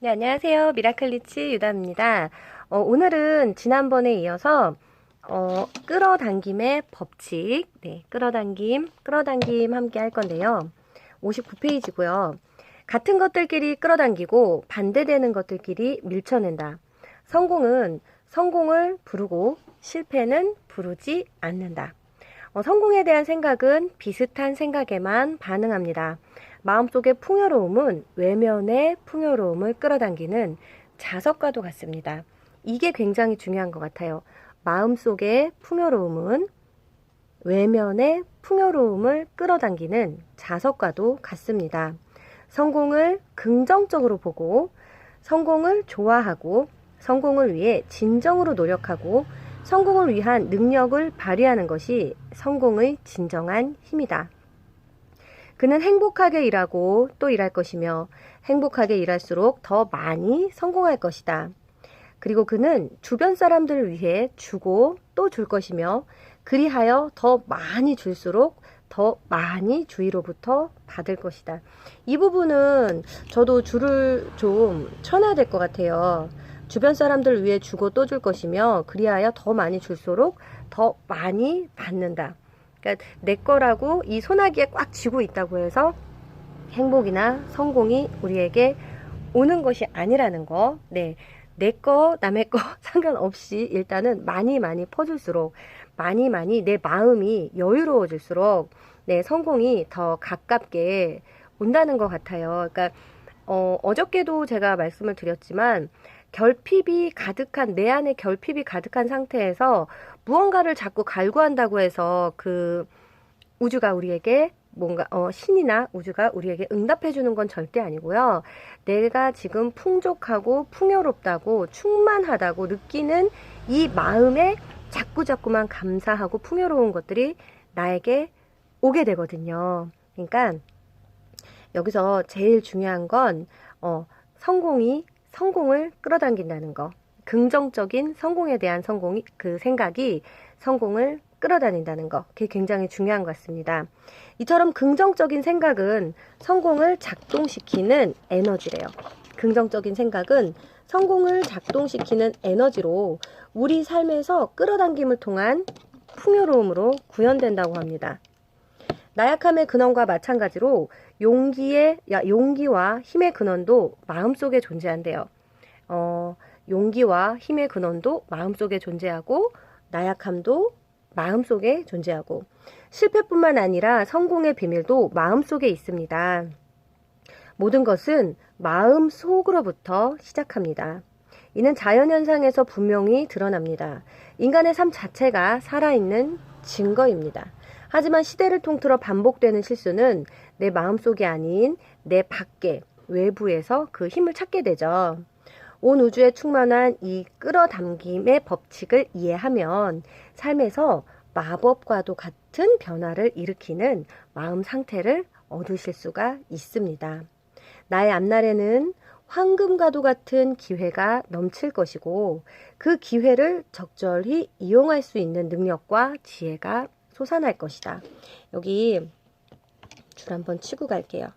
네, 안녕하세요. 미라클리치 유다입니다. 오늘은 지난번에 이어서 끌어당김의 법칙, 네, 끌어당김 함께 할 건데요. 59페이지고요. 같은 것들끼리 끌어당기고 반대되는 것들끼리 밀쳐낸다. 성공은 성공을 부르고 실패는 부르지 않는다. 성공에 대한 생각은 비슷한 생각에만 반응합니다. 마음속의 풍요로움은 외면의 풍요로움을 끌어당기는 자석과도 같습니다. 이게 굉장히 중요한 것 같아요. 마음속의 풍요로움은 외면의 풍요로움을 끌어당기는 자석과도 같습니다. 성공을 긍정적으로 보고 성공을 좋아하고 성공을 위해 진정으로 노력하고 성공을 위한 능력을 발휘하는 것이 성공의 진정한 힘이다. 그는 행복하게 일하고 또 일할 것이며 행복하게 일할수록 더 많이 성공할 것이다. 그리고 그는 주변 사람들을 위해 주고 또 줄 것이며 그리하여 더 많이 줄수록 더 많이 주위로부터 받을 것이다. 이 부분은 저도 줄을 좀 쳐놔야 될 것 같아요. 주변 사람들을 위해 주고 또 줄 것이며 그리하여 더 많이 줄수록 더 많이 받는다. 그러니까 내 거라고 이 소나기에 꽉 쥐고 있다고 해서 행복이나 성공이 우리에게 오는 것이 아니라는 거. 네. 내 거, 남의 거 상관없이 일단은 많이 퍼질수록 많이 내 마음이 여유로워질수록 내 성공이 더 가깝게 온다는 것 같아요. 그러니까 어저께도 제가 말씀을 드렸지만 결핍이 가득한 내 안에 결핍이 가득한 상태에서 무언가를 자꾸 갈구한다고 해서 그 우주가 우리에게 뭔가 신이나 우주가 우리에게 응답해 주는 건 절대 아니고요. 내가 지금 풍족하고 풍요롭다고 충만하다고 느끼는 이 마음에 자꾸만 감사하고 풍요로운 것들이 나에게 오게 되거든요. 그러니까 여기서 제일 중요한 건 성공을 끌어당긴다는 거. 긍정적인 성공에 대한 그 생각이 성공을 끌어다닌다는 거. 그게 굉장히 중요한 것 같습니다. 이처럼 긍정적인 생각은 성공을 작동시키는 에너지래요. 긍정적인 생각은 성공을 작동시키는 에너지로 우리 삶에서 끌어당김을 통한 풍요로움으로 구현된다고 합니다. 나약함의 근원과 마찬가지로 용기와 힘의 근원도 마음속에 존재한대요. 용기와 힘의 근원도 마음속에 존재하고 나약함도 마음속에 존재하고 실패뿐만 아니라 성공의 비밀도 마음속에 있습니다. 모든 것은 마음속으로부터 시작합니다. 이는 자연현상에서 분명히 드러납니다. 인간의 삶 자체가 살아있는 증거입니다. 하지만 시대를 통틀어 반복되는 실수는 내 마음속이 아닌 내 밖에 외부에서 그 힘을 찾게 되죠. 온 우주에 충만한 이 끌어당김의 법칙을 이해하면 삶에서 마법과도 같은 변화를 일으키는 마음 상태를 얻으실 수가 있습니다. 나의 앞날에는 황금과도 같은 기회가 넘칠 것이고 그 기회를 적절히 이용할 수 있는 능력과 지혜가 솟아날 것이다. 여기 줄 한번 치고 갈게요.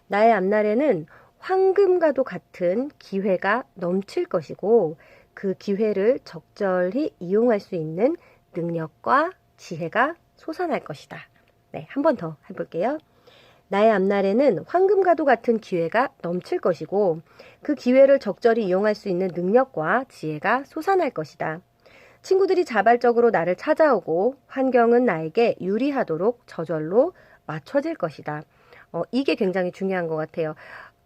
나의 앞날에는 황금과도 같은 기회가 넘칠 것이고 그 기회를 적절히 이용할 수 있는 능력과 지혜가 솟아날 것이다. 네, 한 번 더 해볼게요. 나의 앞날에는 황금과도 같은 기회가 넘칠 것이고 그 기회를 적절히 이용할 수 있는 능력과 지혜가 솟아날 것이다. 친구들이 자발적으로 나를 찾아오고 환경은 나에게 유리하도록 저절로 맞춰질 것이다. 이게 굉장히 중요한 것 같아요.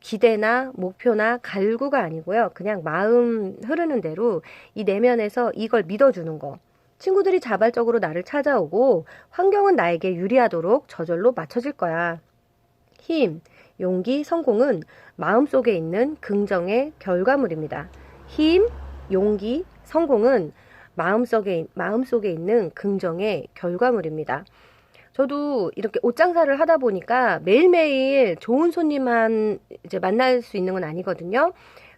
기대나 목표나 갈구가 아니고요. 그냥 마음 흐르는 대로 이 내면에서 이걸 믿어주는 거. 친구들이 자발적으로 나를 찾아오고 환경은 나에게 유리하도록 저절로 맞춰질 거야. 힘, 용기, 성공은 마음속에 있는 긍정의 결과물입니다. 힘, 용기, 성공은 마음속에 있는 긍정의 결과물입니다. 저도 이렇게 옷 장사를 하다 보니까 매일매일 좋은 손님만 이제 만날 수 있는 건 아니거든요.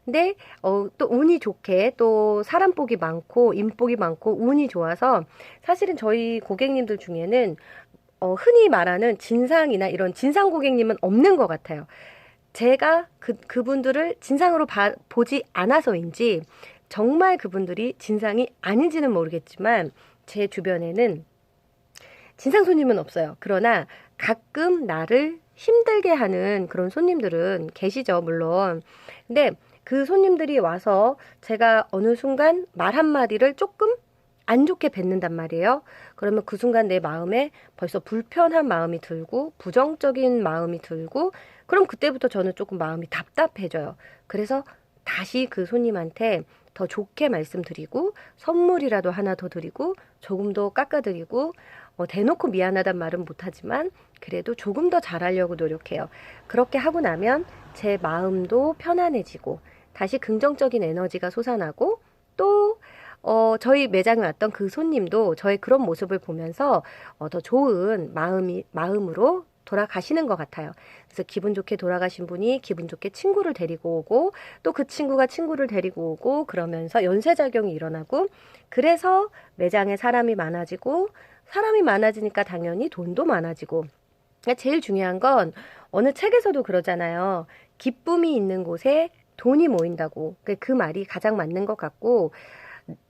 근데 또 운이 좋게 또 사람 복이 많고 인복이 많고 운이 좋아서 사실은 저희 고객님들 중에는 흔히 말하는 진상이나 이런 진상 고객님은 없는 것 같아요. 제가 그분들을 진상으로 보지 않아서인지 정말 그분들이 진상이 아닌지는 모르겠지만 제 주변에는 진상 손님은 없어요. 그러나 가끔 나를 힘들게 하는 그런 손님들은 계시죠, 물론. 근데 그 손님들이 와서 제가 어느 순간 말 한마디를 조금 안 좋게 뱉는단 말이에요. 그러면 그 순간 내 마음에 벌써 불편한 마음이 들고 부정적인 마음이 들고 그럼 그때부터 저는 조금 마음이 답답해져요. 그래서 다시 그 손님한테 더 좋게 말씀드리고 선물이라도 하나 더 드리고 조금 더 깎아드리고 대놓고 미안하단 말은 못하지만 그래도 조금 더 잘하려고 노력해요. 그렇게 하고 나면 제 마음도 편안해지고 다시 긍정적인 에너지가 솟아나고 또 저희 매장에 왔던 그 손님도 저의 그런 모습을 보면서 더 좋은 마음으로 돌아가시는 것 같아요. 그래서 기분 좋게 돌아가신 분이 기분 좋게 친구를 데리고 오고 또 그 친구가 친구를 데리고 오고 그러면서 연쇄작용이 일어나고 그래서 매장에 사람이 많아지고 사람이 많아지니까 당연히 돈도 많아지고 제일 중요한 건 어느 책에서도 그러잖아요. 기쁨이 있는 곳에 돈이 모인다고. 그 말이 가장 맞는 것 같고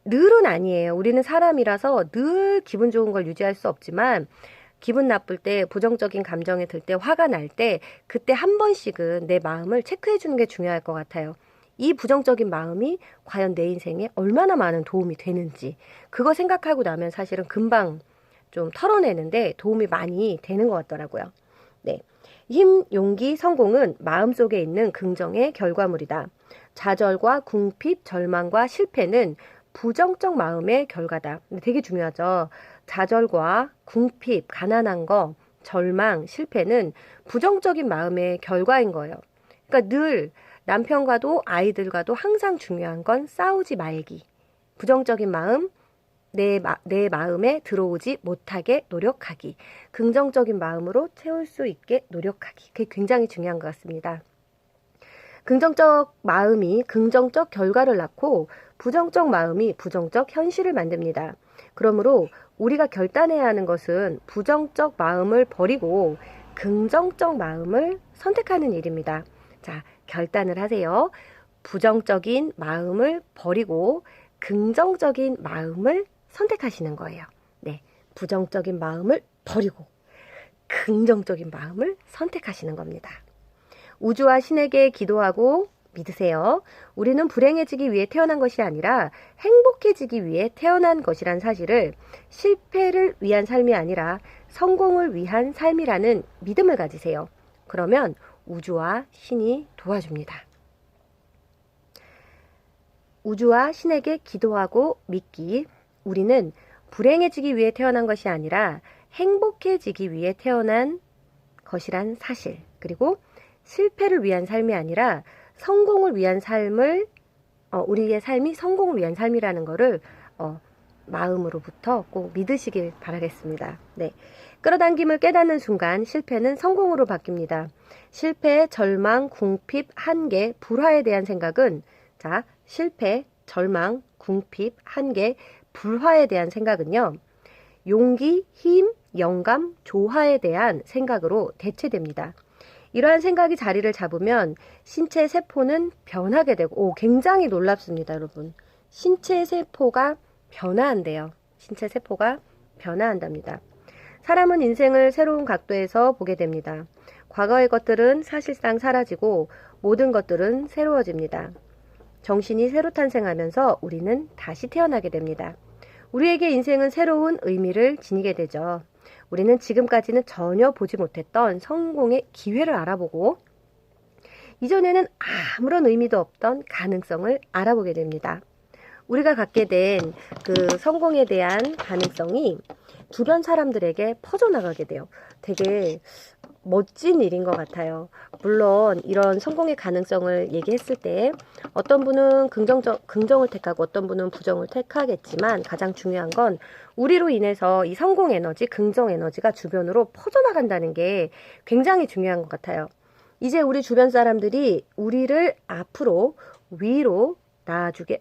늘은 아니에요. 우리는 사람이라서 늘 기분 좋은 걸 유지할 수 없지만 기분 나쁠 때, 부정적인 감정이 들 때, 화가 날 때 그때 한 번씩은 내 마음을 체크해 주는 게 중요할 것 같아요. 이 부정적인 마음이 과연 내 인생에 얼마나 많은 도움이 되는지 그거 생각하고 나면 사실은 금방 좀 털어내는데 도움이 많이 되는 것 같더라고요. 네. 힘, 용기, 성공은 마음속에 있는 긍정의 결과물이다. 좌절과 궁핍, 절망과 실패는 부정적 마음의 결과다. 되게 중요하죠. 좌절과 궁핍, 가난한 거, 절망, 실패는 부정적인 마음의 결과인 거예요. 그러니까 늘 남편과도 아이들과도 항상 중요한 건 싸우지 말기. 부정적인 마음, 내 마음에 들어오지 못하게 노력하기. 긍정적인 마음으로 채울 수 있게 노력하기. 그게 굉장히 중요한 것 같습니다. 긍정적 마음이 긍정적 결과를 낳고 부정적 마음이 부정적 현실을 만듭니다. 그러므로 우리가 결단해야 하는 것은 부정적 마음을 버리고 긍정적 마음을 선택하는 일입니다. 자, 결단을 하세요. 부정적인 마음을 버리고 긍정적인 마음을 선택하시는 거예요. 네, 부정적인 마음을 버리고 긍정적인 마음을 선택하시는 겁니다. 우주와 신에게 기도하고 믿으세요. 우리는 불행해지기 위해 태어난 것이 아니라 행복해지기 위해 태어난 것이란 사실을 실패를 위한 삶이 아니라 성공을 위한 삶이라는 믿음을 가지세요. 그러면 우주와 신이 도와줍니다. 우주와 신에게 기도하고 믿기. 우리는 불행해지기 위해 태어난 것이 아니라 행복해지기 위해 태어난 것이란 사실. 그리고 실패를 위한 삶이 아니라 성공을 위한 삶을 우리의 삶이 성공을 위한 삶이라는 거를 마음으로부터 꼭 믿으시길 바라겠습니다. 네. 끌어당김을 깨닫는 순간 실패는 성공으로 바뀝니다. 실패, 절망, 궁핍, 한계, 불화에 대한 생각은 자, 실패, 절망, 궁핍, 한계, 불화에 대한 생각은요. 용기, 힘, 영감, 조화에 대한 생각으로 대체됩니다. 이러한 생각이 자리를 잡으면 신체 세포는 변하게 되고 굉장히 놀랍습니다, 여러분. 신체 세포가 변화한대요. 신체 세포가 변화한답니다. 사람은 인생을 새로운 각도에서 보게 됩니다. 과거의 것들은 사실상 사라지고 모든 것들은 새로워집니다. 정신이 새로 탄생하면서 우리는 다시 태어나게 됩니다. 우리에게 인생은 새로운 의미를 지니게 되죠. 우리는 지금까지는 전혀 보지 못했던 성공의 기회를 알아보고 이전에는 아무런 의미도 없던 가능성을 알아보게 됩니다. 우리가 갖게 된 그 성공에 대한 가능성이 주변 사람들에게 퍼져나가게 돼요. 되게 멋진 일인 것 같아요. 물론 이런 성공의 가능성을 얘기했을 때 어떤 분은 긍정을 택하고 어떤 분은 부정을 택하겠지만 가장 중요한 건 우리로 인해서 이 성공 에너지, 긍정 에너지가 주변으로 퍼져나간다는 게 굉장히 중요한 것 같아요. 이제 우리 주변 사람들이 우리를 앞으로 위로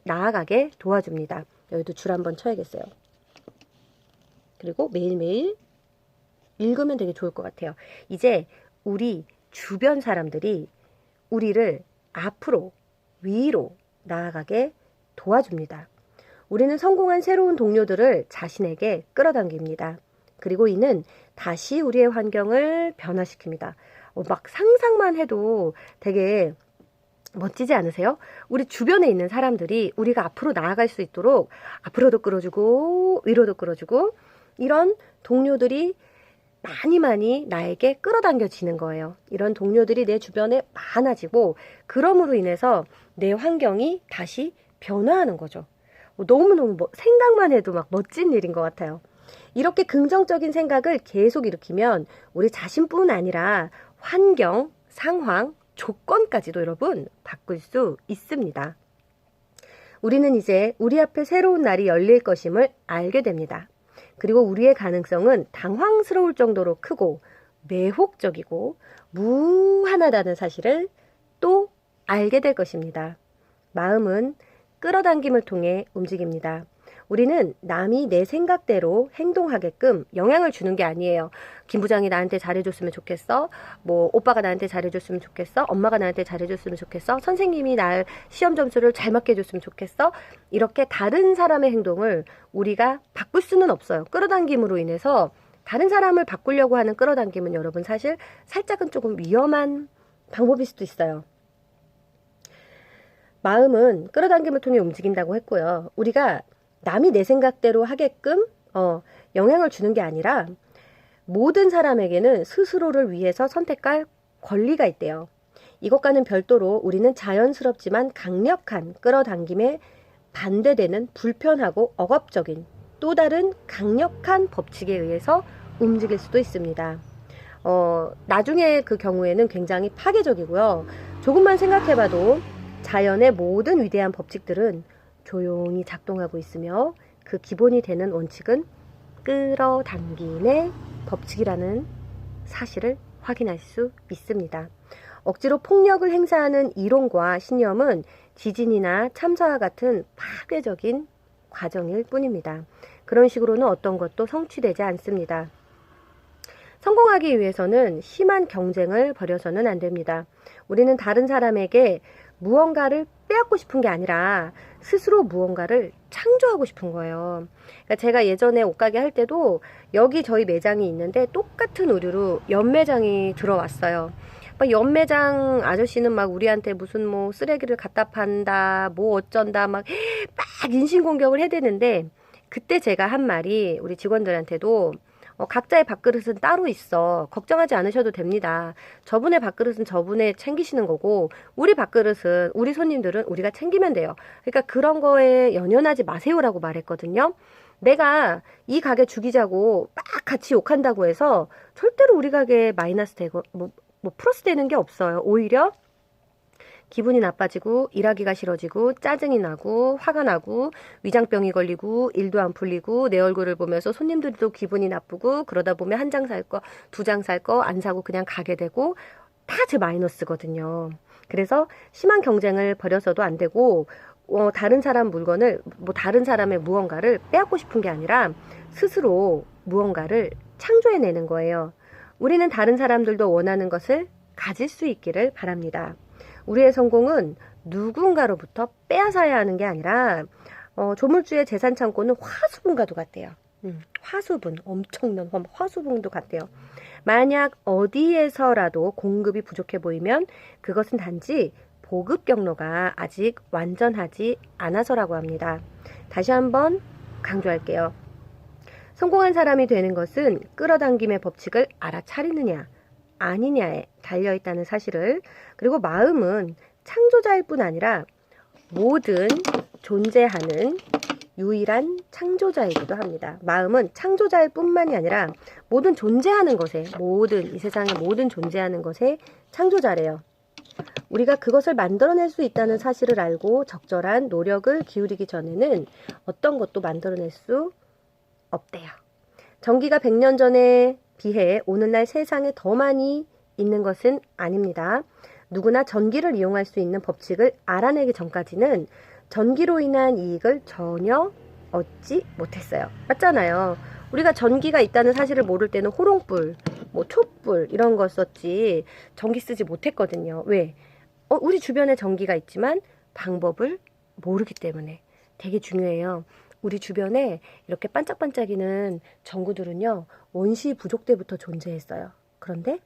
나아가게 도와줍니다. 여기도 줄 한번 쳐야겠어요. 그리고 매일매일 읽으면 되게 좋을 것 같아요. 이제 우리 주변 사람들이 우리를 앞으로, 위로 나아가게 도와줍니다. 우리는 성공한 새로운 동료들을 자신에게 끌어당깁니다. 그리고 이는 다시 우리의 환경을 변화시킵니다. 막 상상만 해도 되게 멋지지 않으세요? 우리 주변에 있는 사람들이 우리가 앞으로 나아갈 수 있도록 앞으로도 끌어주고 위로도 끌어주고 이런 동료들이 많이 나에게 끌어당겨지는 거예요. 이런 동료들이 내 주변에 많아지고 그럼으로 인해서 내 환경이 다시 변화하는 거죠. 너무너무 생각만 해도 막 멋진 일인 것 같아요. 이렇게 긍정적인 생각을 계속 일으키면 우리 자신뿐 아니라 환경, 상황, 조건까지도 여러분 바꿀 수 있습니다. 우리는 이제 우리 앞에 새로운 날이 열릴 것임을 알게 됩니다. 그리고 우리의 가능성은 당황스러울 정도로 크고 매혹적이고 무한하다는 사실을 또 알게 될 것입니다. 마음은 끌어당김을 통해 움직입니다. 우리는 남이 내 생각대로 행동하게끔 영향을 주는 게 아니에요. 김 부장이 나한테 잘해줬으면 좋겠어. 뭐 오빠가 나한테 잘해줬으면 좋겠어. 엄마가 나한테 잘해줬으면 좋겠어. 선생님이 날 시험 점수를 잘 맞게 해줬으면 좋겠어. 이렇게 다른 사람의 행동을 우리가 바꿀 수는 없어요. 끌어당김으로 인해서 다른 사람을 바꾸려고 하는 끌어당김은 여러분 사실 살짝은 조금 위험한 방법일 수도 있어요. 마음은 끌어당김을 통해 움직인다고 했고요. 우리가 남이 내 생각대로 하게끔 영향을 주는 게 아니라 모든 사람에게는 스스로를 위해서 선택할 권리가 있대요. 이것과는 별도로 우리는 자연스럽지만 강력한 끌어당김에 반대되는 불편하고 억압적인 또 다른 강력한 법칙에 의해서 움직일 수도 있습니다. 나중에 그 경우에는 굉장히 파괴적이고요. 조금만 생각해봐도 자연의 모든 위대한 법칙들은 조용히 작동하고 있으며 그 기본이 되는 원칙은 끌어당김의 법칙이라는 사실을 확인할 수 있습니다. 억지로 폭력을 행사하는 이론과 신념은 지진이나 참사와 같은 파괴적인 과정일 뿐입니다. 그런 식으로는 어떤 것도 성취되지 않습니다. 성공하기 위해서는 심한 경쟁을 벌여서는 안 됩니다. 우리는 다른 사람에게 무언가를 빼앗고 싶은 게 아니라 스스로 무언가를 창조하고 싶은 거예요. 그러니까 제가 예전에 옷가게 할 때도 여기 저희 매장이 있는데 똑같은 의류로 연매장이 들어왔어요. 연매장 아저씨는 막 우리한테 무슨 뭐 쓰레기를 갖다 판다, 뭐 어쩐다, 막 인신공격을 해대는데 그때 제가 한 말이 우리 직원들한테도 각자의 밥그릇은 따로 있어. 걱정하지 않으셔도 됩니다. 저분의 밥그릇은 저분의 챙기시는 거고 우리 밥그릇은 우리 손님들은 우리가 챙기면 돼요. 그러니까 그런 거에 연연하지 마세요라고 말했거든요. 내가 이 가게 죽이자고 막 같이 욕한다고 해서 절대로 우리 가게에 마이너스 되고 뭐 플러스 되는 게 없어요. 오히려 기분이 나빠지고 일하기가 싫어지고 짜증이 나고 화가 나고 위장병이 걸리고 일도 안 풀리고 내 얼굴을 보면서 손님들도 기분이 나쁘고 그러다 보면 한 장 살 거, 두 장 살 거 안 사고 그냥 가게 되고 다 제 마이너스거든요. 그래서 심한 경쟁을 벌여서도 안 되고 다른 사람 물건을 다른 사람의 무언가를 빼앗고 싶은 게 아니라 스스로 무언가를 창조해내는 거예요. 우리는 다른 사람들도 원하는 것을 가질 수 있기를 바랍니다. 우리의 성공은 누군가로부터 빼앗아야 하는 게 아니라 조물주의 재산 창고는 화수분과도 같대요. 화수분, 엄청난 화수분도 같대요. 만약 어디에서라도 공급이 부족해 보이면 그것은 단지 보급 경로가 아직 완전하지 않아서라고 합니다. 다시 한번 강조할게요. 성공한 사람이 되는 것은 끌어당김의 법칙을 알아차리느냐 아니냐에 달려있다는 사실을, 그리고 마음은 창조자일 뿐 아니라 모든 존재하는 유일한 창조자이기도 합니다. 마음은 창조자일 뿐만이 아니라 모든 존재하는 것에, 이 세상의 모든 존재하는 것에 창조자래요. 우리가 그것을 만들어낼 수 있다는 사실을 알고 적절한 노력을 기울이기 전에는 어떤 것도 만들어낼 수 없대요. 전기가 100년 전에 비해 오늘날 세상에 더 많이 있는 것은 아닙니다. 누구나 전기를 이용할 수 있는 법칙을 알아내기 전까지는 전기로 인한 이익을 전혀 얻지 못했어요. 맞잖아요. 우리가 전기가 있다는 사실을 모를 때는 호롱불, 촛불 이런 거 썼지 전기 쓰지 못했거든요. 왜? 우리 주변에 전기가 있지만 방법을 모르기 때문에 되게 중요해요. 우리 주변에 이렇게 반짝반짝이는 전구들은요, 원시 부족 때부터 존재했어요. 그런데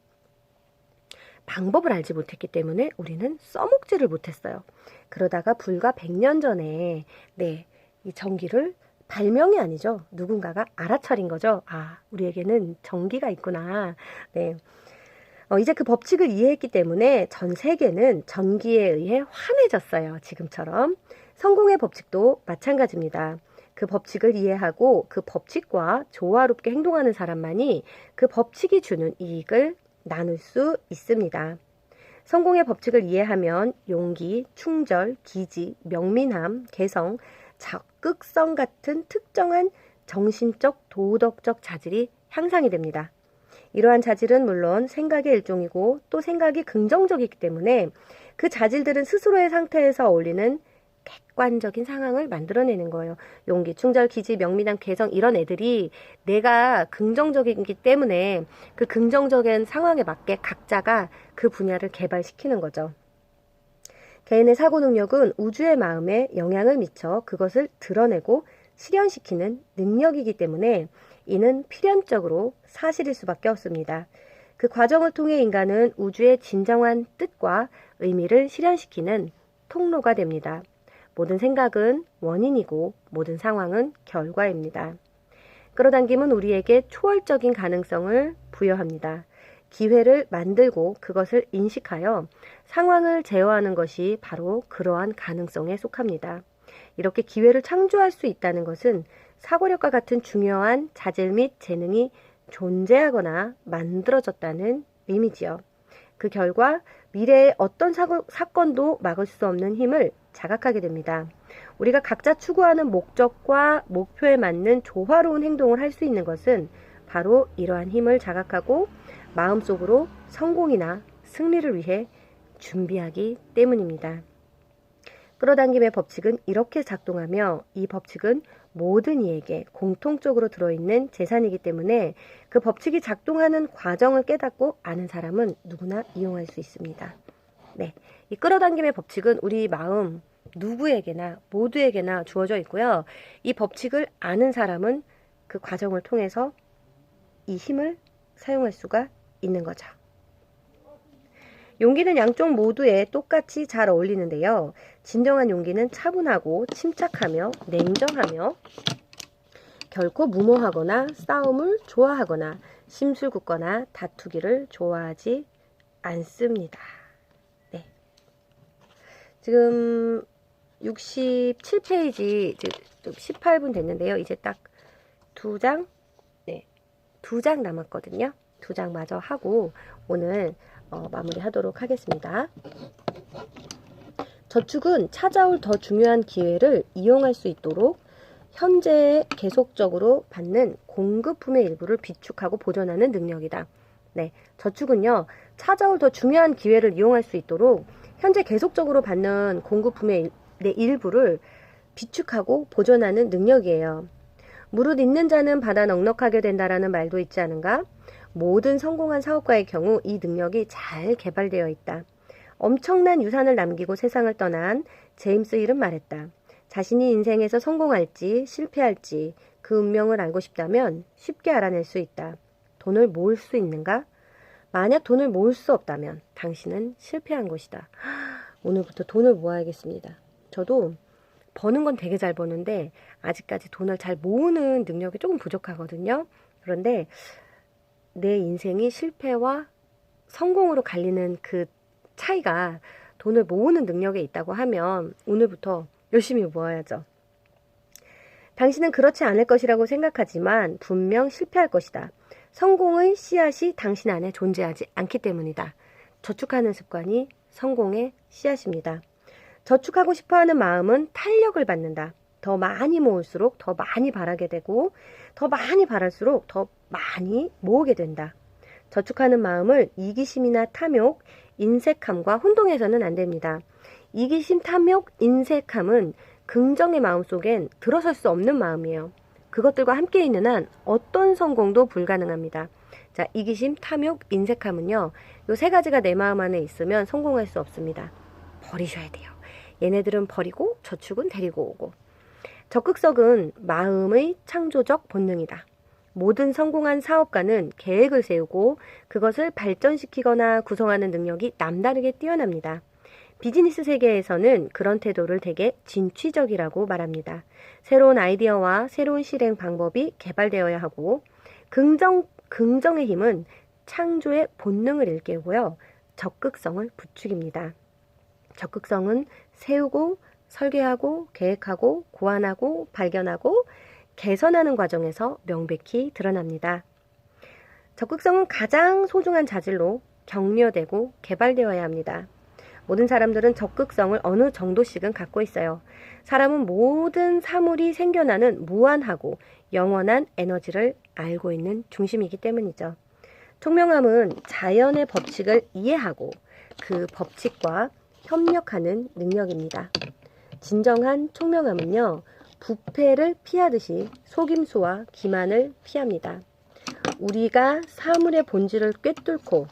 방법을 알지 못했기 때문에 우리는 써먹지를 못했어요. 그러다가 불과 100년 전에 이 전기를 발명이 아니죠. 누군가가 알아차린 거죠. 우리에게는 전기가 있구나. 이제 그 법칙을 이해했기 때문에 전 세계는 전기에 의해 환해졌어요. 지금처럼. 성공의 법칙도 마찬가지입니다. 그 법칙을 이해하고 그 법칙과 조화롭게 행동하는 사람만이 그 법칙이 주는 이익을 나눌 수 있습니다. 성공의 법칙을 이해하면 용기, 충절, 기지, 명민함, 개성, 적극성 같은 특정한 정신적, 도덕적 자질이 향상이 됩니다. 이러한 자질은 물론 생각의 일종이고 또 생각이 긍정적이기 때문에 그 자질들은 스스로의 상태에서 어울리는 객관적인 상황을 만들어내는 거예요. 용기, 충절, 기지, 명민함, 개성 이런 애들이 내가 긍정적이기 때문에 그 긍정적인 상황에 맞게 각자가 그 분야를 개발시키는 거죠. 개인의 사고 능력은 우주의 마음에 영향을 미쳐 그것을 드러내고 실현시키는 능력이기 때문에 이는 필연적으로 사실일 수밖에 없습니다. 그 과정을 통해 인간은 우주의 진정한 뜻과 의미를 실현시키는 통로가 됩니다. 모든 생각은 원인이고 모든 상황은 결과입니다. 끌어당김은 우리에게 초월적인 가능성을 부여합니다. 기회를 만들고 그것을 인식하여 상황을 제어하는 것이 바로 그러한 가능성에 속합니다. 이렇게 기회를 창조할 수 있다는 것은 사고력과 같은 중요한 자질 및 재능이 존재하거나 만들어졌다는 의미지요. 그 결과 미래의 어떤 사건도 막을 수 없는 힘을 자각하게 됩니다. 우리가 각자 추구하는 목적과 목표에 맞는 조화로운 행동을 할 수 있는 것은 바로 이러한 힘을 자각하고 마음속으로 성공이나 승리를 위해 준비하기 때문입니다. 끌어당김의 법칙은 이렇게 작동하며 이 법칙은 모든 이에게 공통적으로 들어있는 재산이기 때문에 그 법칙이 작동하는 과정을 깨닫고 아는 사람은 누구나 이용할 수 있습니다. 이 끌어당김의 법칙은 우리 마음 누구에게나 모두에게나 주어져 있고요. 이 법칙을 아는 사람은 그 과정을 통해서 이 힘을 사용할 수가 있는 거죠. 용기는 양쪽 모두에 똑같이 잘 어울리는데요. 진정한 용기는 차분하고 침착하며 냉정하며 결코 무모하거나 싸움을 좋아하거나 심술궂거나 다투기를 좋아하지 않습니다. 지금 67페이지 18분 됐는데요. 이제 딱 두 장 남았거든요. 2장 마저 하고 오늘 마무리하도록 하겠습니다. 저축은 찾아올 더 중요한 기회를 이용할 수 있도록 현재 계속적으로 받는 공급품의 일부를 비축하고 보존하는 능력이다. 저축은요, 찾아올 더 중요한 기회를 이용할 수 있도록 현재 계속적으로 받는 공급품의 일부를 비축하고 보존하는 능력이에요. 무릇 있는 자는 받아 넉넉하게 된다라는 말도 있지 않은가? 모든 성공한 사업가의 경우 이 능력이 잘 개발되어 있다. 엄청난 유산을 남기고 세상을 떠난 제임스 힐은 말했다. 자신이 인생에서 성공할지 실패할지 그 운명을 알고 싶다면 쉽게 알아낼 수 있다. 돈을 모을 수 있는가? 만약 돈을 모을 수 없다면 당신은 실패한 것이다. 오늘부터 돈을 모아야겠습니다. 저도 버는 건 되게 잘 버는데 아직까지 돈을 잘 모으는 능력이 조금 부족하거든요. 그런데 내 인생이 실패와 성공으로 갈리는 그 차이가 돈을 모으는 능력에 있다고 하면 오늘부터 열심히 모아야죠. 당신은 그렇지 않을 것이라고 생각하지만 분명 실패할 것이다. 성공의 씨앗이 당신 안에 존재하지 않기 때문이다. 저축하는 습관이 성공의 씨앗입니다. 저축하고 싶어하는 마음은 탄력을 받는다. 더 많이 모을수록 더 많이 바라게 되고 더 많이 바랄수록 더 많이 모으게 된다. 저축하는 마음을 이기심이나 탐욕, 인색함과 혼동해서는 안 됩니다. 이기심, 탐욕, 인색함은 긍정의 마음속엔 들어설 수 없는 마음이에요. 그것들과 함께 있는 한 어떤 성공도 불가능합니다. 이기심, 탐욕, 인색함은요. 이 세 가지가 내 마음 안에 있으면 성공할 수 없습니다. 버리셔야 돼요. 얘네들은 버리고 저축은 데리고 오고. 적극성은 마음의 창조적 본능이다. 모든 성공한 사업가는 계획을 세우고 그것을 발전시키거나 구성하는 능력이 남다르게 뛰어납니다. 비즈니스 세계에서는 그런 태도를 되게 진취적이라고 말합니다. 새로운 아이디어와 새로운 실행 방법이 개발되어야 하고 긍정의 힘은 창조의 본능을 일깨우고요. 적극성을 부추깁니다. 적극성은 세우고 설계하고 계획하고 고안하고 발견하고 개선하는 과정에서 명백히 드러납니다. 적극성은 가장 소중한 자질로 격려되고 개발되어야 합니다. 모든 사람들은 적극성을 어느 정도씩은 갖고 있어요. 사람은 모든 사물이 생겨나는 무한하고 영원한 에너지를 알고 있는 중심이기 때문이죠. 총명함은 자연의 법칙을 이해하고 그 법칙과 협력하는 능력입니다. 진정한 총명함은요, 부패를 피하듯이 속임수와 기만을 피합니다. 우리가 사물의 본질을 꿰뚫고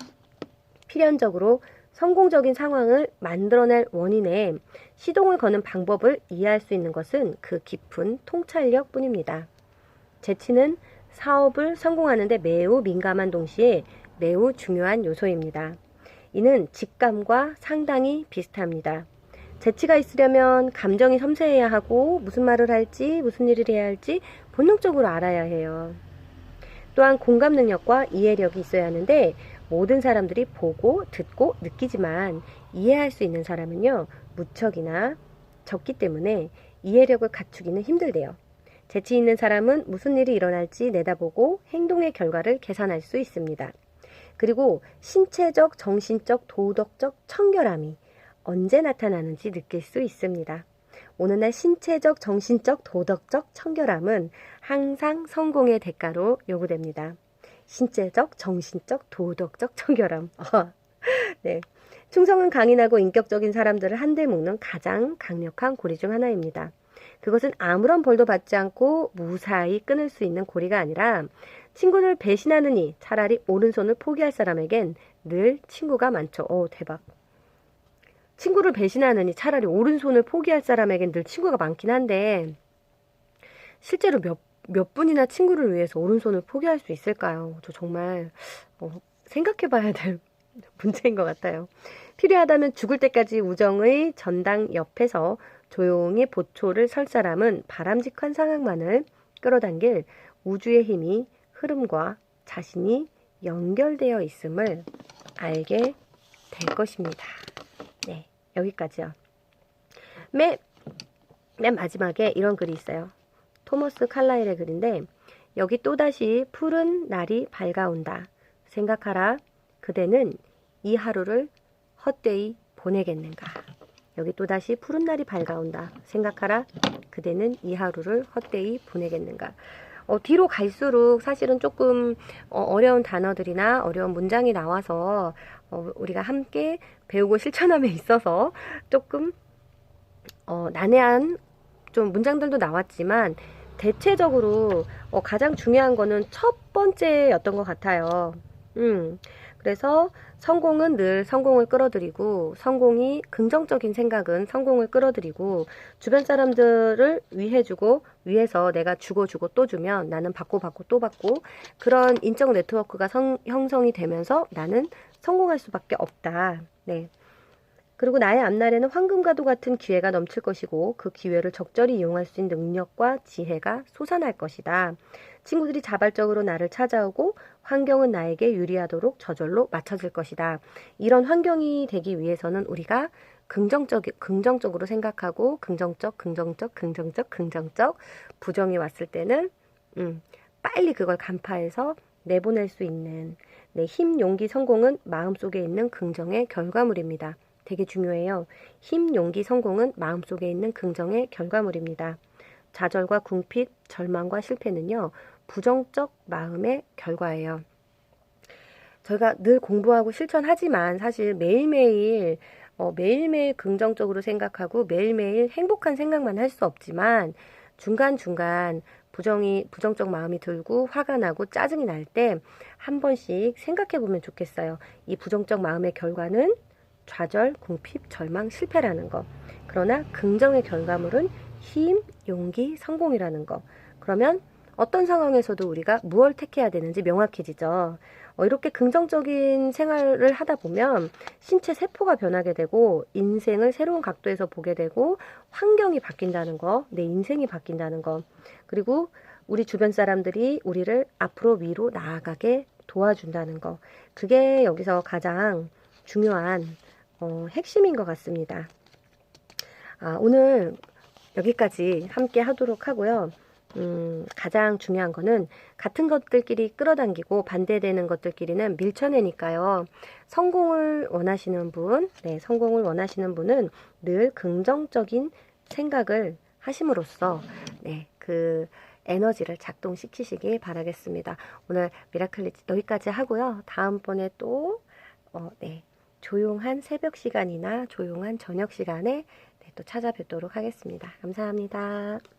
필연적으로 성공적인 상황을 만들어낼 원인에 시동을 거는 방법을 이해할 수 있는 것은 그 깊은 통찰력 뿐입니다. 재치는 사업을 성공하는 데 매우 민감한 동시에 매우 중요한 요소입니다. 이는 직감과 상당히 비슷합니다. 재치가 있으려면 감정이 섬세해야 하고 무슨 말을 할지 무슨 일을 해야 할지 본능적으로 알아야 해요. 또한 공감 능력과 이해력이 있어야 하는데 모든 사람들이 보고 듣고 느끼지만 이해할 수 있는 사람은요 무척이나 적기 때문에 이해력을 갖추기는 힘들대요. 재치 있는 사람은 무슨 일이 일어날지 내다보고 행동의 결과를 계산할 수 있습니다. 그리고 신체적, 정신적, 도덕적 청결함이 언제 나타나는지 느낄 수 있습니다. 오늘날 신체적, 정신적, 도덕적 청결함은 항상 성공의 대가로 요구됩니다. 신체적, 정신적, 도덕적 청결함. 네. 충성은 강인하고 인격적인 사람들을 한데 묶는 가장 강력한 고리 중 하나입니다. 그것은 아무런 벌도 받지 않고 무사히 끊을 수 있는 고리가 아니라 친구를 배신하느니 차라리 오른손을 포기할 사람에겐 늘 친구가 많죠. 대박. 친구를 배신하느니 차라리 오른손을 포기할 사람에겐 늘 친구가 많긴 한데 실제로 몇 분이나 친구를 위해서 오른손을 포기할 수 있을까요? 저 정말 생각해 봐야 될 문제인 것 같아요. 필요하다면 죽을 때까지 우정의 전당 옆에서 조용히 보초를 설 사람은 바람직한 상황만을 끌어당길 우주의 힘이 흐름과 자신이 연결되어 있음을 알게 될 것입니다. 네, 여기까지요. 맨 마지막에 이런 글이 있어요. 토머스 칼라일의 글인데 여기 또다시 푸른 날이 밝아온다. 생각하라. 그대는 이 하루를 헛되이 보내겠는가. 여기 또다시 푸른 날이 밝아온다. 생각하라. 그대는 이 하루를 헛되이 보내겠는가. 뒤로 갈수록 사실은 조금 어려운 단어들이나 어려운 문장이 나와서 우리가 함께 배우고 실천함에 있어서 조금 난해한 좀 문장들도 나왔지만 대체적으로 가장 중요한 거는 첫 번째였던 것 같아요. 그래서 성공은 늘 성공을 끌어들이고 성공이 긍정적인 생각은 성공을 끌어들이고 주변 사람들을 위해주고 위해서 내가 주고 또 주면 나는 받고 또 받고 그런 인적 네트워크가 형성이 되면서 나는 성공할 수밖에 없다. 네. 그리고 나의 앞날에는 황금과도 같은 기회가 넘칠 것이고 그 기회를 적절히 이용할 수 있는 능력과 지혜가 솟아날 것이다. 친구들이 자발적으로 나를 찾아오고 환경은 나에게 유리하도록 저절로 맞춰질 것이다. 이런 환경이 되기 위해서는 우리가 긍정적으로 생각하고 긍정적 부정이 왔을 때는 빨리 그걸 간파해서 내보낼 수 있는 힘, 용기, 성공은 마음속에 있는 긍정의 결과물입니다. 되게 중요해요. 힘, 용기, 성공은 마음속에 있는 긍정의 결과물입니다. 좌절과 궁핍, 절망과 실패는요. 부정적 마음의 결과예요. 저희가 늘 공부하고 실천하지만 사실 매일매일 긍정적으로 생각하고 매일매일 행복한 생각만 할 수 없지만 중간중간 부정적 마음이 들고 화가 나고 짜증이 날 때 한 번씩 생각해 보면 좋겠어요. 이 부정적 마음의 결과는 좌절, 궁핍, 절망, 실패라는 거. 그러나 긍정의 결과물은 힘, 용기, 성공이라는 거. 그러면 어떤 상황에서도 우리가 무엇을 택해야 되는지 명확해지죠. 이렇게 긍정적인 생활을 하다 보면 신체 세포가 변하게 되고 인생을 새로운 각도에서 보게 되고 환경이 바뀐다는 거, 내 인생이 바뀐다는 거. 그리고 우리 주변 사람들이 우리를 앞으로 위로 나아가게 도와준다는 거. 그게 여기서 가장 중요한 핵심인 것 같습니다. 오늘 여기까지 함께 하도록 하고요. 가장 중요한 거는 같은 것들끼리 끌어당기고 반대되는 것들끼리는 밀쳐내니까요. 성공을 원하시는 분, 성공을 원하시는 분은 늘 긍정적인 생각을 하심으로써 그 에너지를 작동시키시길 바라겠습니다. 오늘 미라클 여기까지 하고요. 다음번에 또 조용한 새벽 시간이나 조용한 저녁 시간에 또 찾아뵙도록 하겠습니다. 감사합니다.